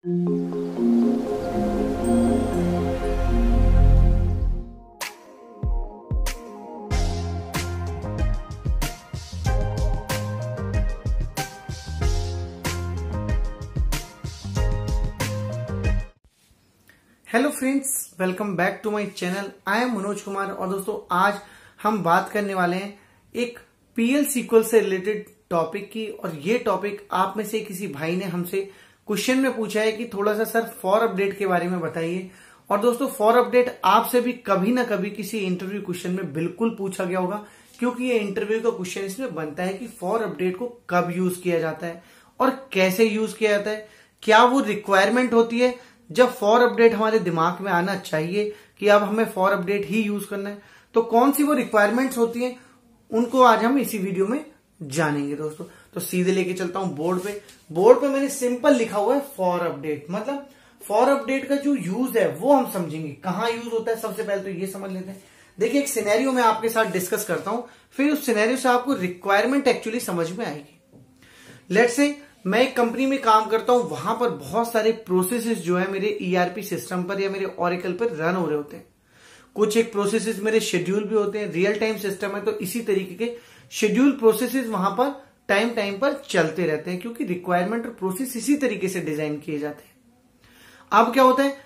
Hello friends, welcome back to my channel. I am Manoj Kumar. और दोस्तों, आज हम बात करने वाले हैं एक पीएल सीक्वल से रिलेटेड टॉपिक की। और ये टॉपिक आप में से किसी भाई ने हमसे क्वेश्चन में पूछा है कि थोड़ा सा सर फॉर अपडेट के बारे में बताइए। और दोस्तों, फॉर अपडेट आपसे भी कभी ना कभी किसी इंटरव्यू क्वेश्चन में बिल्कुल पूछा गया होगा, क्योंकि ये इंटरव्यू का क्वेश्चन इसमें बनता है कि फॉर अपडेट को कब यूज किया जाता है और कैसे यूज किया जाता है। क्या वो रिक्वायरमेंट होती है जब फॉर अपडेट हमारे दिमाग में आना चाहिए कि अब हमें फॉर अपडेट ही यूज करना है, तो कौन सी वो रिक्वायरमेंट्स होती हैं, उनको आज हम इसी वीडियो में जानेंगे दोस्तों। तो सीधे लेके चलता हूं बोर्ड पे। बोर्ड पे मैंने सिंपल लिखा हुआ है फॉर अपडेट। मतलब फॉर अपडेट का जो यूज है वो हम समझेंगे, कहां यूज होता है। सबसे पहले तो ये समझ लेते हैं। देखिए, एक सिनेरियो मैं आपके साथ डिस्कस करता हूं, फिर उस सिनेरियो से आपको रिक्वायरमेंट एक्चुअली समझ में आएगी। लेट्स से मैं एक कंपनी में काम करता हूं, वहां पर बहुत सारे प्रोसेसेस जो है मेरे ईआरपी सिस्टम पर या मेरे ओरेकल पर रन हो रहे होते हैं। कुछ एक प्रोसेसेस मेरे शेड्यूल भी होते हैं, रियल टाइम सिस्टम है, तो इसी तरीके के शेड्यूल प्रोसेसेस वहां पर टाइम पर चलते रहते हैं, क्योंकि रिक्वायरमेंट और प्रोसेस इसी तरीके से डिजाइन किए जाते हैं। अब क्या होता है,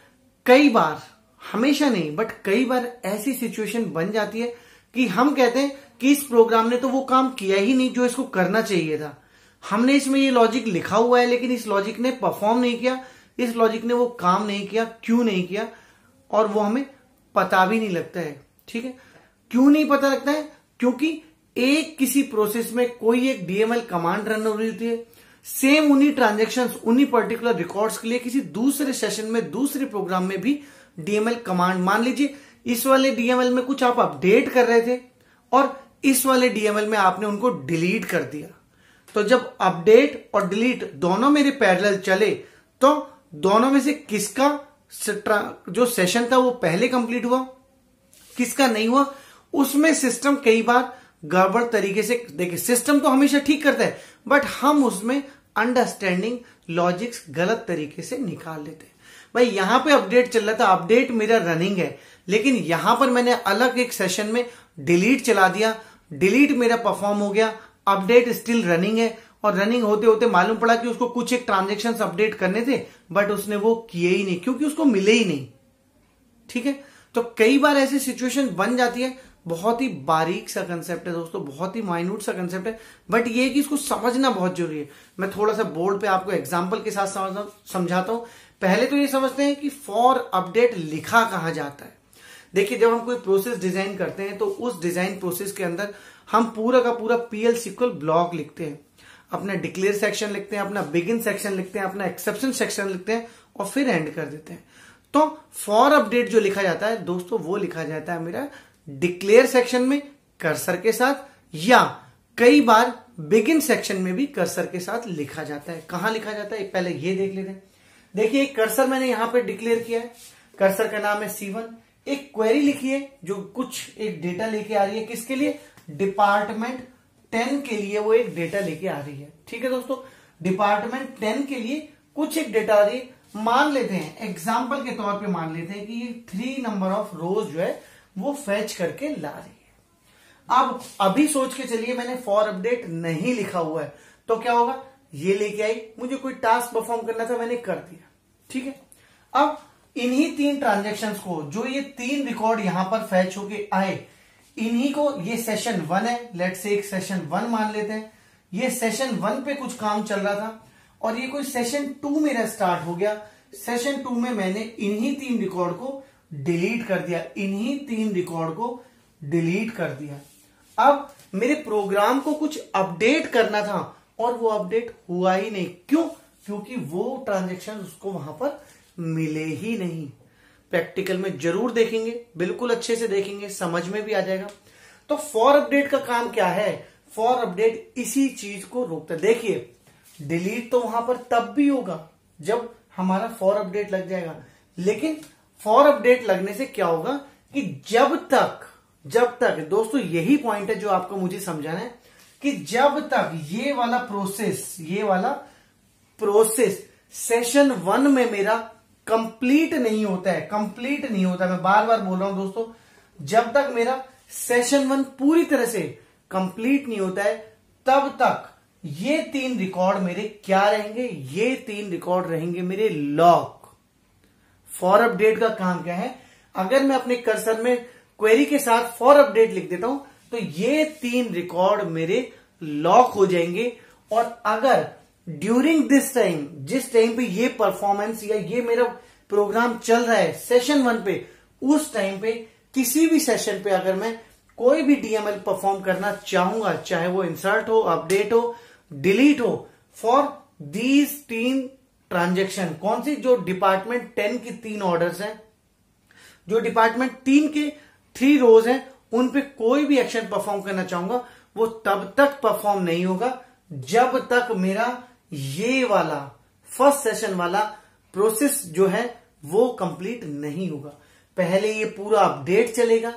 कई बार, हमेशा नहीं बट कई बार ऐसी सिचुएशन बन जाती है कि हम कहते हैं कि इस प्रोग्राम ने तो वो काम किया ही नहीं जो इसको करना चाहिए था। हमने इसमें ये लॉजिक लिखा हुआ है, लेकिन इस लॉजिक ने परफॉर्म नहीं किया, इस लॉजिक ने वो काम नहीं किया। क्यों नहीं किया, और वो हमें पता भी नहीं लगता है। ठीक है, क्यों नहीं पता लगता है? क्योंकि एक किसी प्रोसेस में कोई एक डीएमएल कमांड रन हो रही होती है, सेम उन्हीं ट्रांजेक्शन्स, उन्हीं पर्टिकुलर रिकॉर्ड्स के लिए किसी दूसरे सेशन में, दूसरे प्रोग्राम में भी डीएमएल कमांड, मान लीजिए इस वाले डीएमएल में कुछ आप अपडेट कर रहे थे और इस वाले डीएमएल में आपने उनको डिलीट कर दिया। तो जब अपडेट और डिलीट दोनों मेरे पैरेलल चले, तो दोनों में से किसका जो सेशन था वो पहले कंप्लीट हुआ, किसका नहीं हुआ, उसमें सिस्टम कई बार गड़बड़ तरीके से, देखिए सिस्टम तो हमेशा ठीक करता है, बट हम उसमें अंडरस्टैंडिंग लॉजिक्स गलत तरीके से निकाल लेते हैं। भाई यहां पे अपडेट चल रहा था, अपडेट मेरा रनिंग है, लेकिन यहां पर मैंने अलग एक सेशन में डिलीट चला दिया, डिलीट मेरा परफॉर्म हो गया, अपडेट स्टिल रनिंग है, और रनिंग होते होते मालूम पड़ा कि उसको कुछ एक ट्रांजेक्शन अपडेट करने थे, बट उसने वो किए ही नहीं, क्योंकि उसको मिले ही नहीं। ठीक है, तो कई बार ऐसी सिचुएशन बन जाती है। बहुत ही बारीक सा कंसेप्ट है दोस्तों, बहुत ही माइन्यूट सा कंसेप्ट है, बट ये है कि इसको समझना बहुत जरूरी है। मैं थोड़ा सा बोर्ड पे आपको एग्जांपल के साथ समझाता हूं। पहले तो ये समझते हैं कि फॉर अपडेट लिखा कहां जाता है। देखिए, जब हम कोई प्रोसेस डिजाइन करते हैं तो उस डिजाइन प्रोसेस के अंदर हम पूरा का पूरा पीएल सीक्वल ब्लॉक लिखते हैं, अपना डिक्लेयर सेक्शन लिखते हैं, अपना बिगिन सेक्शन लिखते हैं, अपना एक्सेप्शन सेक्शन लिखते हैं, और फिर एंड कर देते हैं। तो फॉर अपडेट जो लिखा जाता है दोस्तों, वो लिखा जाता है मेरा डिक्लेयर सेक्शन में कर्सर के साथ, या कई बार बिगिन सेक्शन में भी कर्सर के साथ लिखा जाता है। कहां लिखा जाता है पहले ये देख लेते हैं। देखिए, एक कर्सर मैंने यहां पे डिक्लेयर किया है, कर्सर का नाम है C1। एक क्वेरी लिखी है जो कुछ एक डेटा लेके आ रही है, किसके लिए, डिपार्टमेंट 10 के लिए वो एक डेटा लेके आ रही है। ठीक है दोस्तों, डिपार्टमेंट 10 के लिए कुछ एक डेटा आ रही है। मान लेते हैं, एग्जांपल के तौर पे मान लेते हैं कि ये 3 नंबर ऑफ रोज जो है वो फेच करके ला रही है। अब अभी सोच के चलिए, मैंने फॉर अपडेट नहीं लिखा हुआ है, तो क्या होगा, ये लेके आई, मुझे कोई टास्क परफॉर्म करना था, मैंने कर दिया। ठीक है, अब इन्हीं 3 ट्रांजेक्शन्स को, जो ये 3 रिकॉर्ड यहां पर फैच होके आए, इन्हीं को, ये सेशन 1 है, लेट से एक सेशन 1 मान लेते हैं। ये सेशन 1 पे कुछ काम चल रहा था, और ये कोई सेशन 2 मेरा स्टार्ट हो गया। सेशन 2 में मैंने इन्हीं 3 रिकॉर्ड को डिलीट कर दिया, इन्हीं 3 रिकॉर्ड को डिलीट कर दिया। अब मेरे प्रोग्राम को कुछ अपडेट करना था, और वो अपडेट हुआ ही नहीं। क्यों? क्योंकि वो ट्रांजेक्शन उसको वहां पर मिले ही नहीं। प्रैक्टिकल में जरूर देखेंगे, बिल्कुल अच्छे से देखेंगे, समझ में भी आ जाएगा। तो फॉर अपडेट का काम क्या है, फॉर अपडेट इसी चीज को रोकता है। देखिए, डिलीट तो वहां पर तब भी होगा जब हमारा फॉर अपडेट लग जाएगा, लेकिन फॉर अपडेट लगने से क्या होगा कि जब तक दोस्तों, यही पॉइंट है जो आपको मुझे समझाना है, कि जब तक ये वाला प्रोसेस सेशन 1 में मेरा कंप्लीट नहीं होता है, कंप्लीट नहीं होता, मैं बार बार बोल रहा हूं दोस्तों, जब तक मेरा सेशन 1 पूरी तरह से कंप्लीट नहीं होता है तब तक ये 3 रिकॉर्ड मेरे क्या रहेंगे, ये 3 रिकॉर्ड रहेंगे मेरे लॉक। फॉर अपडेट का काम क्या है, अगर मैं अपने कर्सर में क्वेरी के साथ फॉर अपडेट लिख देता हूं तो ये 3 रिकॉर्ड मेरे लॉक हो जाएंगे। और अगर ड्यूरिंग दिस टाइम, जिस टाइम पे ये परफॉर्मेंस या ये मेरा प्रोग्राम चल रहा है सेशन 1 पे, उस टाइम पे किसी भी सेशन पे अगर मैं कोई भी डीएमएल परफॉर्म करना चाहूंगा, चाहे वो इंसर्ट हो, अपडेट हो, डिलीट हो, फॉर दीज 3 ट्रांजेक्शन, कौन सी, जो डिपार्टमेंट 10 की 3 ऑर्डर्स हैं, जो डिपार्टमेंट 3 के 3 रोज हैं, उन पे कोई भी एक्शन परफॉर्म करना चाहूंगा, वो तब तक परफॉर्म नहीं होगा जब तक मेरा ये वाला फर्स्ट सेशन वाला प्रोसेस जो है वो कंप्लीट नहीं होगा। पहले ये पूरा अपडेट चलेगा,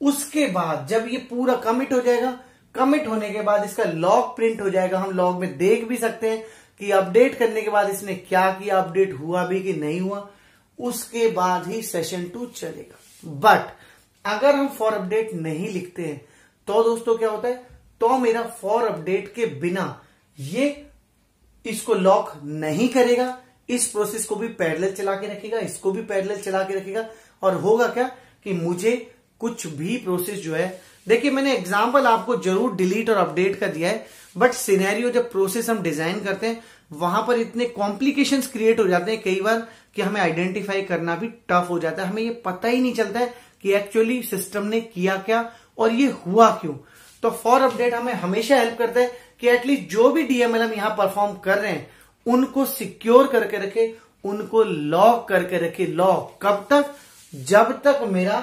उसके बाद जब ये पूरा कमिट हो जाएगा, कमिट होने के बाद इसका लॉग प्रिंट हो जाएगा, हम लॉग में देख भी सकते हैं कि अपडेट करने के बाद इसने क्या किया, अपडेट हुआ भी कि नहीं हुआ, उसके बाद ही सेशन 2 चलेगा। बट अगर हम फॉर अपडेट नहीं लिखते हैं तो दोस्तों क्या होता है, तो मेरा फॉर अपडेट के बिना ये इसको लॉक नहीं करेगा, इस प्रोसेस को भी पैरेलल चला के रखेगा, इसको भी पैरेलल चला के रखेगा, और होगा क्या कि मुझे कुछ भी प्रोसेस जो है, देखिए मैंने एग्जांपल आपको जरूर डिलीट और अपडेट का दिया है, बट सिनेरियो जब प्रोसेस हम डिजाइन करते हैं वहां पर इतने कॉम्प्लिकेशंस क्रिएट हो जाते हैं कई बार कि हमें आइडेंटिफाई करना भी टफ हो जाता है, हमें ये पता ही नहीं चलता है कि एक्चुअली सिस्टम ने किया क्या और ये हुआ क्यों। तो फॉर अपडेट हमें हमेशा हेल्प करता है कि एटलीस्ट जो भी डीएमएल हम यहां परफॉर्म कर रहे हैं उनको सिक्योर करके रखे, उनको लॉक करके रखे। लॉक कब तक, जब तक मेरा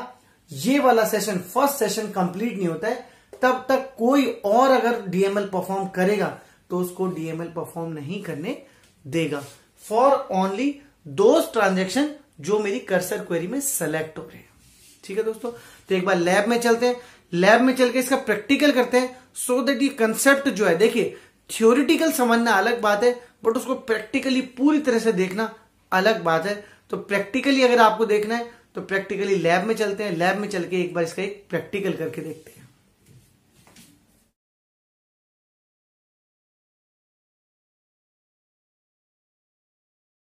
ये वाला सेशन, फर्स्ट सेशन कंप्लीट नहीं होता है, तब तक कोई और अगर डीएमएल परफॉर्म करेगा तो उसको डीएमएल परफॉर्म नहीं करने देगा, फॉर ओनली दोज ट्रांजेक्शन जो मेरी कर्सर क्वेरी में सेलेक्ट हो रहे हैं। ठीक है दोस्तों, तो एक बार लैब में चलते हैं, लैब में चल के इसका प्रैक्टिकल करते हैं, सो दैट ये कंसेप्ट जो है, देखिए थ्योरेटिकल समझना अलग बात है, बट उसको प्रैक्टिकली पूरी तरह से देखना अलग बात है। तो प्रैक्टिकली अगर आपको देखना है तो प्रैक्टिकली लैब में चलते हैं, लैब में चल के एक बार इसका एक प्रैक्टिकल करके देखते हैं।